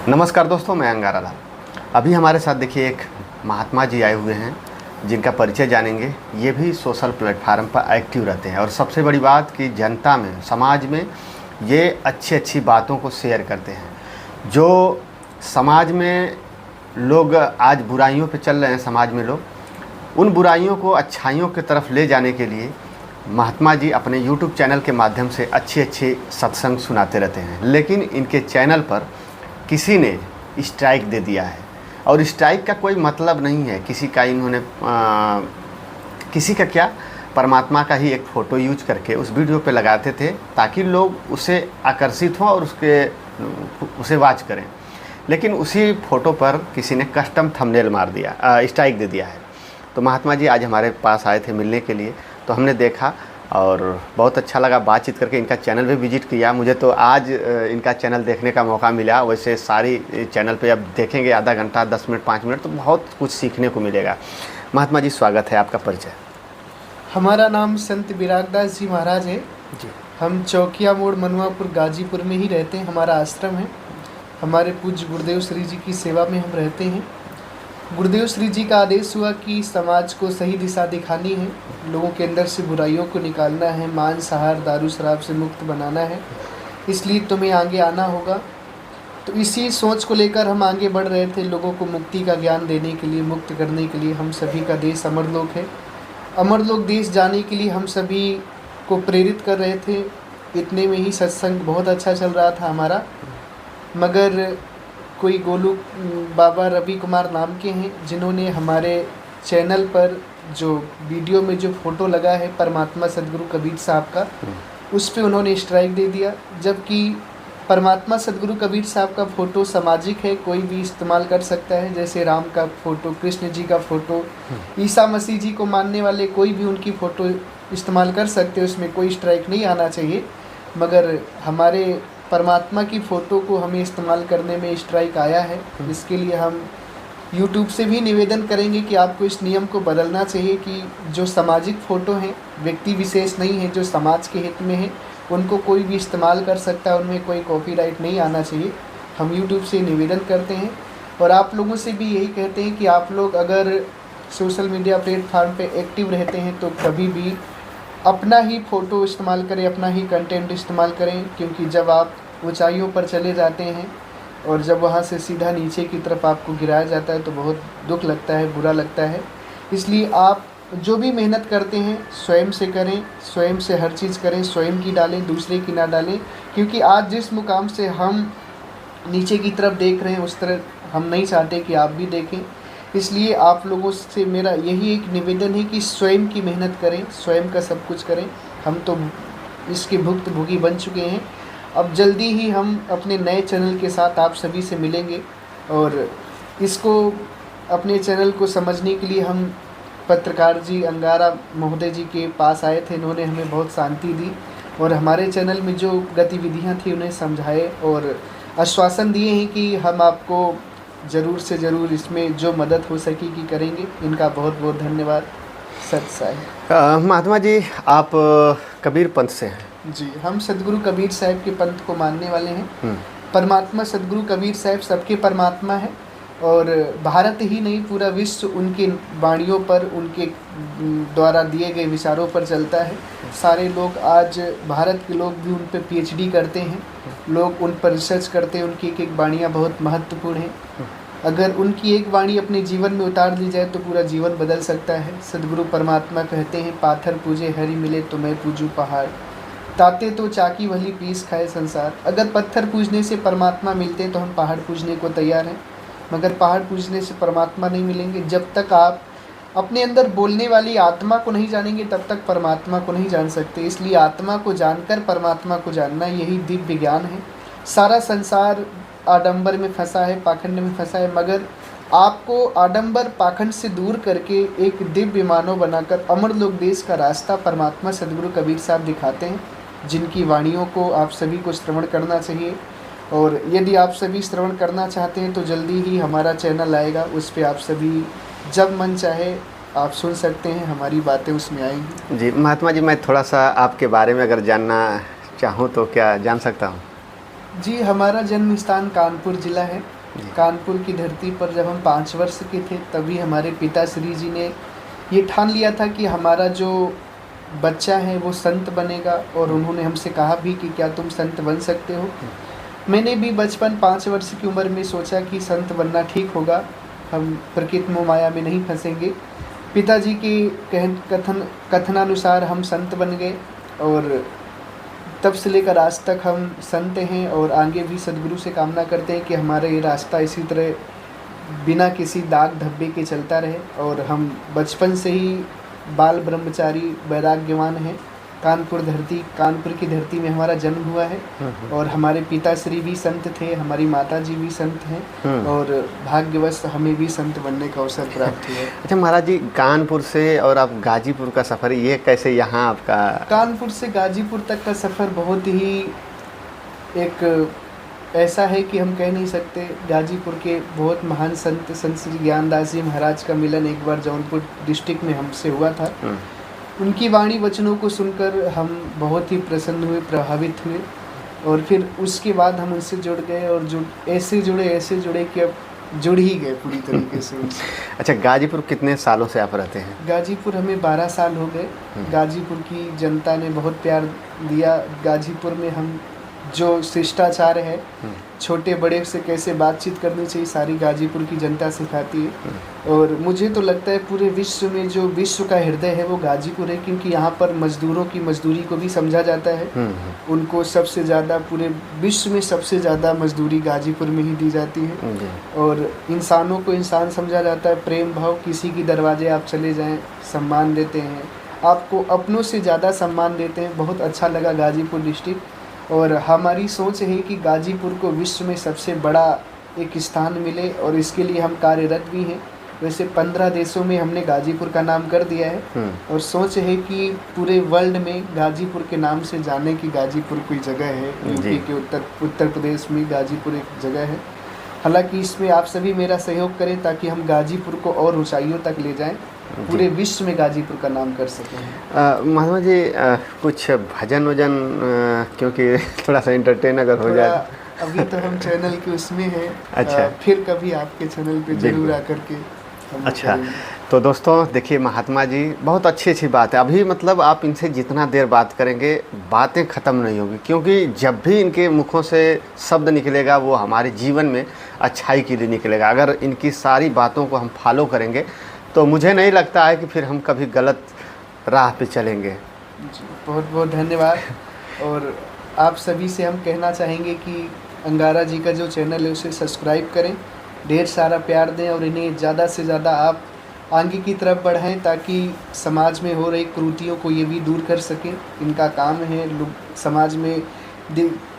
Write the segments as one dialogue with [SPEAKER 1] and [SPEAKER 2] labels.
[SPEAKER 1] नमस्कार दोस्तों, मैं अंगारा लाल। अभी हमारे साथ देखिए एक महात्मा जी आए हुए हैं जिनका परिचय जानेंगे। ये भी सोशल प्लेटफार्म पर एक्टिव रहते हैं और सबसे बड़ी बात कि जनता में, समाज में ये अच्छी अच्छी बातों को शेयर करते हैं। जो समाज में लोग आज बुराइयों पे चल रहे हैं, समाज में लोग उन बुराइयों को अच्छाइयों की तरफ ले जाने के लिए महात्मा जी अपने YouTube चैनल के माध्यम से अच्छे अच्छे सत्संग सुनाते रहते हैं। लेकिन इनके चैनल पर किसी ने स्ट्राइक दे दिया है और स्ट्राइक का कोई मतलब नहीं है किसी का। इन्होंने किसी का क्या, परमात्मा का ही एक फ़ोटो यूज करके उस वीडियो पे लगाते थे ताकि लोग उसे आकर्षित हों और उसे वॉच करें। लेकिन उसी फ़ोटो पर किसी ने कस्टम थंबनेल मार दिया, स्ट्राइक दे दिया है। तो महात्मा जी आज हमारे पास आए थे मिलने के लिए, तो हमने देखा और बहुत अच्छा लगा बातचीत करके। इनका चैनल भी विजिट किया। मुझे तो आज इनका चैनल देखने का मौका मिला। वैसे सारी चैनल पे अब देखेंगे आधा घंटा, 10 मिनट, 5 मिनट, तो बहुत कुछ सीखने को मिलेगा। महात्मा जी स्वागत है, आपका परिचय।
[SPEAKER 2] हमारा नाम संत विरागदास जी महाराज है
[SPEAKER 1] जी।
[SPEAKER 2] हम चौकिया मोड़, मनुआपुर, गाजीपुर में ही रहते हैं। हमारा आश्रम है। हमारे पूज्य गुरुदेव श्री जी की सेवा में हम रहते हैं। गुरुदेव श्री जी का आदेश हुआ कि समाज को सही दिशा दिखानी है, लोगों के अंदर से बुराइयों को निकालना है, मांसाहार, दारू शराब से मुक्त बनाना है, इसलिए तुम्हें आगे आना होगा। तो इसी सोच को लेकर हम आगे बढ़ रहे थे, लोगों को मुक्ति का ज्ञान देने के लिए, मुक्त करने के लिए। हम सभी का देश अमरलोक है। अमरलोक देश जाने के लिए हम सभी को प्रेरित कर रहे थे। इतने में ही सत्संग बहुत अच्छा चल रहा था हमारा, मगर कोई गोलू बाबा रवि कुमार नाम के हैं जिन्होंने हमारे चैनल पर जो वीडियो में जो फ़ोटो लगा है परमात्मा सदगुरु कबीर साहब का, उस पे उन्होंने स्ट्राइक दे दिया। जबकि परमात्मा सदगुरु कबीर साहब का फ़ोटो सामाजिक है, कोई भी इस्तेमाल कर सकता है। जैसे राम का फ़ोटो, कृष्ण जी का फ़ोटो, ईसा मसीह जी को मानने वाले कोई भी उनकी फ़ोटो इस्तेमाल कर सकते हैं, उसमें कोई स्ट्राइक नहीं आना चाहिए। मगर हमारे परमात्मा की फ़ोटो को हमें इस्तेमाल करने में स्ट्राइक आया है। इसके लिए हम YouTube से भी निवेदन करेंगे कि आपको इस नियम को बदलना चाहिए कि जो सामाजिक फ़ोटो हैं, व्यक्ति विशेष नहीं हैं, जो समाज के हित में हैं, उनको कोई भी इस्तेमाल कर सकता है, उनमें कोई कॉपीराइट नहीं आना चाहिए। हम YouTube से निवेदन करते हैं और आप लोगों से भी यही कहते हैं कि आप लोग अगर सोशल मीडिया प्लेटफार्म पे एक्टिव रहते हैं तो कभी भी अपना ही फ़ोटो इस्तेमाल करें, अपना ही कंटेंट इस्तेमाल करें। क्योंकि जब आप ऊंचाइयों पर चले जाते हैं और जब वहाँ से सीधा नीचे की तरफ आपको गिराया जाता है तो बहुत दुख लगता है, बुरा लगता है। इसलिए आप जो भी मेहनत करते हैं स्वयं से करें, स्वयं से हर चीज़ करें, स्वयं की डालें, दूसरे की ना डालें। क्योंकि आज जिस मुकाम से हम नीचे की तरफ देख रहे हैं उस तरह हम नहीं चाहते कि आप भी देखें। इसलिए आप लोगों से मेरा यही एक निवेदन है कि स्वयं की मेहनत करें, स्वयं का सब कुछ करें। हम तो इसके भुक्तभोगी बन चुके हैं। अब जल्दी ही हम अपने नए चैनल के साथ आप सभी से मिलेंगे और इसको अपने चैनल को समझने के लिए हम पत्रकार जी अंगारा महोदय जी के पास आए थे। इन्होंने हमें बहुत शांति दी और हमारे चैनल में जो गतिविधियां थी उन्हें समझाए और आश्वासन दिए हैं कि हम आपको ज़रूर से ज़रूर इसमें जो मदद हो सकेगी करेंगे। इनका बहुत बहुत धन्यवाद। सत साहिब।
[SPEAKER 1] महात्मा जी आप कबीर पंथ से हैं?
[SPEAKER 2] जी, हम सदगुरु कबीर साहब के पंथ को मानने वाले हैं। परमात्मा सदगुरु कबीर साहब सबके परमात्मा है और भारत ही नहीं पूरा विश्व उनके वाणियों पर, उनके द्वारा दिए गए विचारों पर चलता है। सारे लोग आज भारत के लोग भी उन पर PhD करते हैं, लोग उन पर रिसर्च करते हैं। उनकी एक एक वाणियाँ बहुत महत्वपूर्ण हैं। अगर उनकी एक वाणी अपने जीवन में उतार ली जाए तो पूरा जीवन बदल सकता है। सदगुरु परमात्मा कहते हैं, पाथर पूजे हरि मिले तो मैं पूजूं पहाड़, ताते तो चाकी भली पीस खाए संसार। अगर पत्थर पूजने से परमात्मा मिलते हैं तो हम पहाड़ पूजने को तैयार हैं, मगर पहाड़ पूजने से परमात्मा नहीं मिलेंगे। जब तक आप अपने अंदर बोलने वाली आत्मा को नहीं जानेंगे तब तक परमात्मा को नहीं जान सकते। इसलिए आत्मा को जानकर परमात्मा को जानना, यही दिव्य ज्ञान है। सारा संसार आडंबर में फंसा है, पाखंड में फंसा है, मगर आपको आडंबर पाखंड से दूर करके एक दिव्य मानव बनाकर अमरलोक देश का रास्ता परमात्मा सदगुरु कबीर साहब दिखाते हैं, जिनकी वाणियों को आप सभी को श्रवण करना चाहिए। और यदि आप सभी श्रवण करना चाहते हैं तो जल्दी ही हमारा चैनल आएगा, उस पर आप सभी जब मन चाहे आप सुन सकते हैं, हमारी बातें उसमें आएंगी।
[SPEAKER 1] जी महात्मा जी, मैं थोड़ा सा आपके बारे में अगर जानना चाहूँ तो क्या जान सकता हूँ?
[SPEAKER 2] जी, हमारा जन्म स्थान कानपुर ज़िला है।
[SPEAKER 1] जी।
[SPEAKER 2] कानपुर की धरती पर जब हम 5 वर्ष के थे तभी हमारे पिताश्री जी ने ये ठान लिया था कि हमारा जो बच्चा है वो संत बनेगा, और उन्होंने हमसे कहा भी कि क्या तुम संत बन सकते हो। मैंने भी बचपन 5 वर्ष की उम्र में सोचा कि संत बनना ठीक होगा, हम प्रकृति मोह माया में नहीं फंसेंगे। पिताजी के कथनानुसार हम संत बन गए, और तब से लेकर आज तक हम संत हैं, और आगे भी सद्गुरु से कामना करते हैं कि हमारा ये रास्ता इसी तरह बिना किसी दाग धब्बे के चलता रहे, और हम बचपन से ही बाल ब्रह्मचारी वैराग्यवान हैं। कानपुर की धरती में हमारा जन्म हुआ है, और हमारे पिताश्री भी संत थे, हमारी माताजी भी संत हैं, और भाग्यवश हमें भी संत बनने का अवसर प्राप्त हुआ।
[SPEAKER 1] अच्छा महाराज जी, कानपुर से और आप गाजीपुर का सफ़र ये कैसे यहाँ आपका? कानपुर
[SPEAKER 2] से गाजीपुर तक का सफ़र बहुत ही एक ऐसा है कि हम कह नहीं सकते। गाजीपुर के बहुत महान संत श्री ज्ञानदास जी महाराज का मिलन एक बार जौनपुर डिस्ट्रिक्ट में हमसे हुआ था। उनकी वाणी वचनों को सुनकर हम बहुत ही प्रसन्न हुए, प्रभावित हुए, और फिर उसके बाद हम उनसे जुड़ गए, और ऐसे जुड़े कि अब जुड़ ही गए पूरी तरीके से उनसे।
[SPEAKER 1] अच्छा, गाजीपुर कितने सालों से आप रहते हैं?
[SPEAKER 2] गाजीपुर हमें 12 साल हो गए। गाजीपुर की जनता ने बहुत प्यार दिया। गाजीपुर में हम जो शिष्टाचार है, छोटे बड़े से कैसे बातचीत करनी चाहिए, सारी गाजीपुर की जनता सिखाती है। और मुझे तो लगता है पूरे विश्व में जो विश्व का हृदय है वो गाजीपुर है, क्योंकि यहाँ पर मजदूरों की मजदूरी को भी समझा जाता है। उनको सबसे ज़्यादा, पूरे विश्व में सबसे ज़्यादा मजदूरी गाजीपुर में ही दी जाती है। और इंसानों को इंसान समझा जाता है, प्रेम भाव, किसी की दरवाजे आप चले जाएँ सम्मान देते हैं, आपको अपनों से ज़्यादा सम्मान देते हैं। बहुत अच्छा लगा गाजीपुर डिस्ट्रिक्ट, और हमारी सोच है कि गाजीपुर को विश्व में सबसे बड़ा एक स्थान मिले, और इसके लिए हम कार्यरत भी हैं। वैसे 15 देशों में हमने गाजीपुर का नाम कर दिया है, और सोच है कि पूरे वर्ल्ड में गाजीपुर के नाम से जाने की गाजीपुर कोई जगह है। यूपी के उत्तर प्रदेश में गाजीपुर एक जगह है। हालांकि इसमें आप सभी मेरा सहयोग करें ताकि हम गाजीपुर को और ऊंचाइयों तक ले जाएं, पूरे विश्व में गाजीपुर का नाम कर सकें।
[SPEAKER 1] महात्मा जी, कुछ भजन वजन, क्योंकि थोड़ा सा एंटरटेन अगर हो जाए।
[SPEAKER 2] अभी तो हम चैनल के उसमें हैं।
[SPEAKER 1] अच्छा।
[SPEAKER 2] फिर कभी आपके चैनल पे जरूर आकर के।
[SPEAKER 1] अच्छा, तो दोस्तों देखिए, महात्मा जी बहुत अच्छी बात है। अभी मतलब आप इनसे जितना देर बात करेंगे बातें ख़त्म नहीं होगी, क्योंकि जब भी इनके मुखों से शब्द निकलेगा वो हमारे जीवन में अच्छाई के लिए निकलेगा। अगर इनकी सारी बातों को हम फॉलो करेंगे तो मुझे नहीं लगता है कि फिर हम कभी गलत राह पे चलेंगे।
[SPEAKER 2] जी, बहुत बहुत धन्यवाद। और आप सभी से हम कहना चाहेंगे कि अंगारा जी का जो चैनल है उसे सब्सक्राइब करें, ढेर सारा प्यार दें, और इन्हें ज़्यादा से ज़्यादा आप आगे की तरफ बढ़ाएं ताकि समाज में हो रही कुरीतियों को ये भी दूर कर सकें। इनका काम है समाज में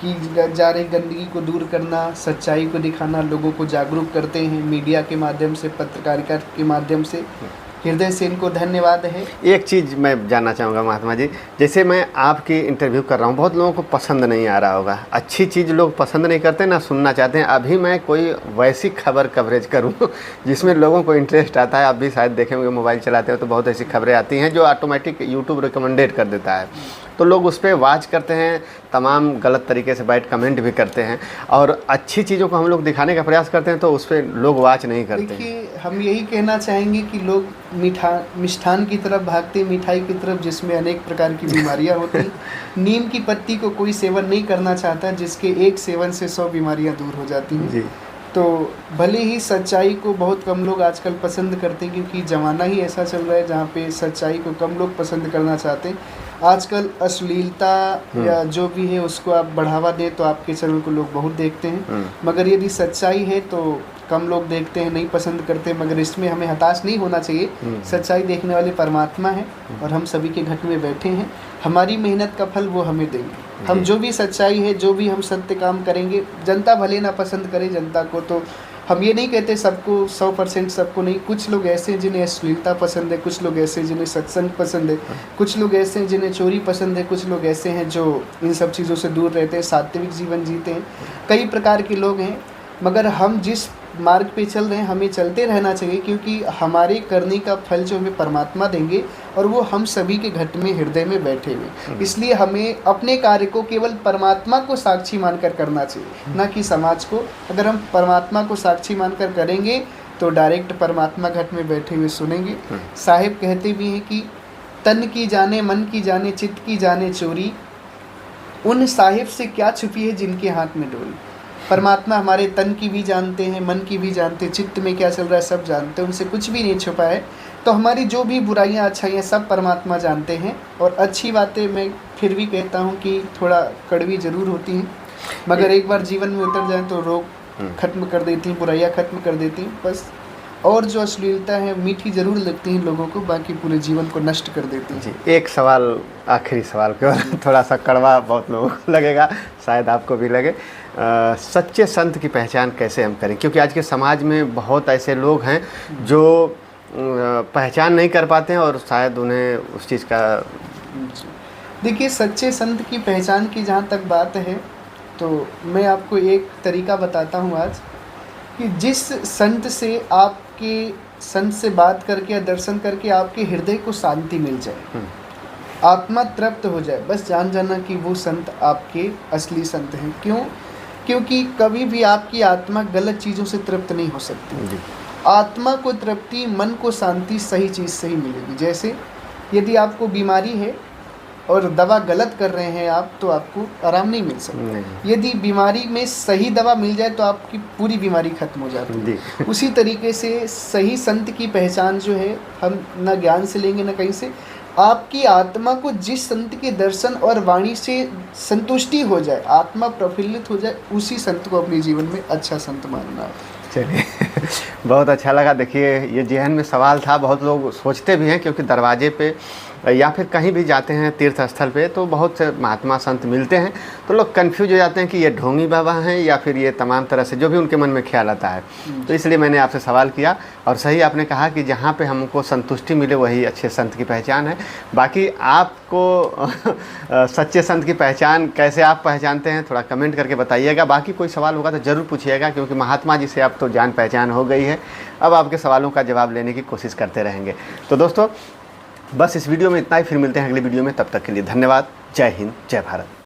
[SPEAKER 2] की जा रही गंदगी को दूर करना, सच्चाई को दिखाना, लोगों को जागरूक करते हैं मीडिया के माध्यम से, पत्रकारिता के माध्यम से। हृदय से इनको धन्यवाद है।
[SPEAKER 1] एक चीज़ मैं जानना चाहूँगा महात्मा जी, जैसे मैं आपकी इंटरव्यू कर रहा हूँ, बहुत लोगों को पसंद नहीं आ रहा होगा, अच्छी चीज़ लोग पसंद नहीं करते ना सुनना चाहते हैं। अभी मैं कोई वैसी खबर कवरेज करूँ जिसमें लोगों को इंटरेस्ट आता है। आप भी शायद देखे होंगे, मोबाइल चलाते हो तो बहुत ऐसी खबरें आती हैं जो ऑटोमेटिक यूट्यूब रिकमेंडेड कर देता है, तो लोग उस पर वॉच करते हैं, तमाम गलत तरीके से बैठ कमेंट भी करते हैं, और अच्छी चीज़ों को हम लोग दिखाने का प्रयास करते हैं तो उस पर लोग वॉच नहीं करते।
[SPEAKER 2] देखिए, हम यही कहना चाहेंगे कि लोग मिष्ठान की तरफ भागते, मिठाई की तरफ, जिसमें अनेक प्रकार की बीमारियां होती। नीम की पत्ती को कोई सेवन नहीं करना चाहता, जिसके एक सेवन से 100 बीमारियां दूर हो जाती हैं।
[SPEAKER 1] जी।
[SPEAKER 2] तो भले ही सच्चाई को बहुत कम लोग आजकल पसंद करते हैं, क्योंकि ज़माना ही ऐसा चल रहा है जहाँ पे सच्चाई को कम लोग पसंद करना चाहते हैं। आजकल अश्लीलता या जो भी है उसको आप बढ़ावा दें तो आपके चैनल को लोग बहुत देखते हैं, मगर यदि सच्चाई है तो कम लोग देखते हैं, नहीं पसंद करते। मगर इसमें हमें हताश नहीं होना चाहिए। सच्चाई देखने वाले परमात्मा है, और हम सभी के घर में बैठे हैं। हमारी मेहनत का फल वो हमें देंगे। हम जो भी सच्चाई है, जो भी हम सत्य काम करेंगे, जनता भले ना पसंद करे, जनता को तो हम ये नहीं कहते सबको 100% सबको नहीं। कुछ लोग ऐसे हैं जिन्हें अश्लीलता पसंद है, कुछ लोग ऐसे हैं जिन्हें सत्संग पसंद है, कुछ लोग ऐसे हैं जिन्हें चोरी पसंद है, कुछ लोग ऐसे हैं जो इन सब चीज़ों से दूर रहते हैं, सात्विक जीवन जीते हैं। कई प्रकार के लोग हैं, मगर हम जिस मार्ग पे चल रहे हैं हमें चलते रहना चाहिए, क्योंकि हमारे करने का फल जो हमें परमात्मा देंगे और वो हम सभी के घट में हृदय में बैठे हुए। इसलिए हमें अपने कार्य को केवल परमात्मा को साक्षी मानकर करना चाहिए, ना कि समाज को। अगर हम परमात्मा को साक्षी मानकर करेंगे तो डायरेक्ट परमात्मा घट में बैठे हुए सुनेंगे। साहिब कहते भी हैं कि तन की जाने मन की जाने चित्त की जाने चोरी, उन साहिब से क्या छुपी है जिनके हाथ में डोरी। परमात्मा हमारे तन की भी जानते हैं, मन की भी जानते हैं, चित्त में क्या चल रहा है सब जानते हैं, उनसे कुछ भी नहीं छुपा है। तो हमारी जो भी बुराइयां अच्छाइयाँ सब परमात्मा जानते हैं। और अच्छी बातें मैं फिर भी कहता हूँ कि थोड़ा कड़वी ज़रूर होती हैं, मगर एक बार जीवन में उतर जाए तो रोग खत्म कर देती हैं, बुराइयाँ खत्म कर देती हैं बस। और जो अश्लीलता है मीठी ज़रूर लगती है लोगों को, बाकी पूरे जीवन को नष्ट कर देती है।
[SPEAKER 1] जी, एक सवाल, आखिरी सवाल केवल, थोड़ा सा कड़वा बहुत लोगों को लगेगा, शायद आपको भी लगे। सच्चे संत की पहचान कैसे हम करें, क्योंकि आज के समाज में बहुत ऐसे लोग हैं जो पहचान नहीं कर पाते हैं और शायद उन्हें उस चीज़ का।
[SPEAKER 2] देखिए, सच्चे संत की पहचान की जहाँ तक बात है तो मैं आपको एक तरीका बताता हूँ आज, कि जिस संत से आपके संत से बात करके या दर्शन करके आपके हृदय को शांति मिल जाए, आत्मा तृप्त हो जाए, बस जान जाना कि वो संत आपके असली संत हैं। क्यों? क्योंकि कभी भी आपकी आत्मा गलत चीज़ों से तृप्त नहीं हो सकती। आत्मा को तृप्ति, मन को शांति सही चीज़ से ही मिलेगी। जैसे यदि आपको बीमारी है और दवा गलत कर रहे हैं आप, तो आपको आराम नहीं मिल सकता। यदि बीमारी में सही दवा मिल जाए तो आपकी पूरी बीमारी खत्म हो जाती है। उसी तरीके से सही संत की पहचान जो है हम न ज्ञान से लेंगे न कहीं से। आपकी आत्मा को जिस संत के दर्शन और वाणी से संतुष्टि हो जाए, आत्मा प्रफुल्लित हो जाए, उसी संत को अपने जीवन में अच्छा संत मानना है।
[SPEAKER 1] चलिए, बहुत अच्छा लगा। देखिए, ये जहन में सवाल था, बहुत लोग सोचते भी हैं, क्योंकि दरवाजे पे या फिर कहीं भी जाते हैं तीर्थ स्थल पे तो बहुत से महात्मा संत मिलते हैं, तो लोग कंफ्यूज हो जाते हैं कि ये ढोंगी बाबा हैं या फिर ये तमाम तरह से जो भी उनके मन में ख्याल आता है। तो इसलिए मैंने आपसे सवाल किया, और सही आपने कहा कि जहाँ पे हमको संतुष्टि मिले वही अच्छे संत की पहचान है। बाकी आपको सच्चे संत की पहचान कैसे आप पहचानते हैं, थोड़ा कमेंट करके बताइएगा। बाकी कोई सवाल होगा तो ज़रूर पूछिएगा, क्योंकि महात्मा जी से आप तो जान पहचान हो गई है, अब आपके सवालों का जवाब लेने की कोशिश करते रहेंगे। तो दोस्तों, बस इस वीडियो में इतना ही, फिर मिलते हैं अगली वीडियो में। तब तक के लिए धन्यवाद। जय हिंद, जय भारत।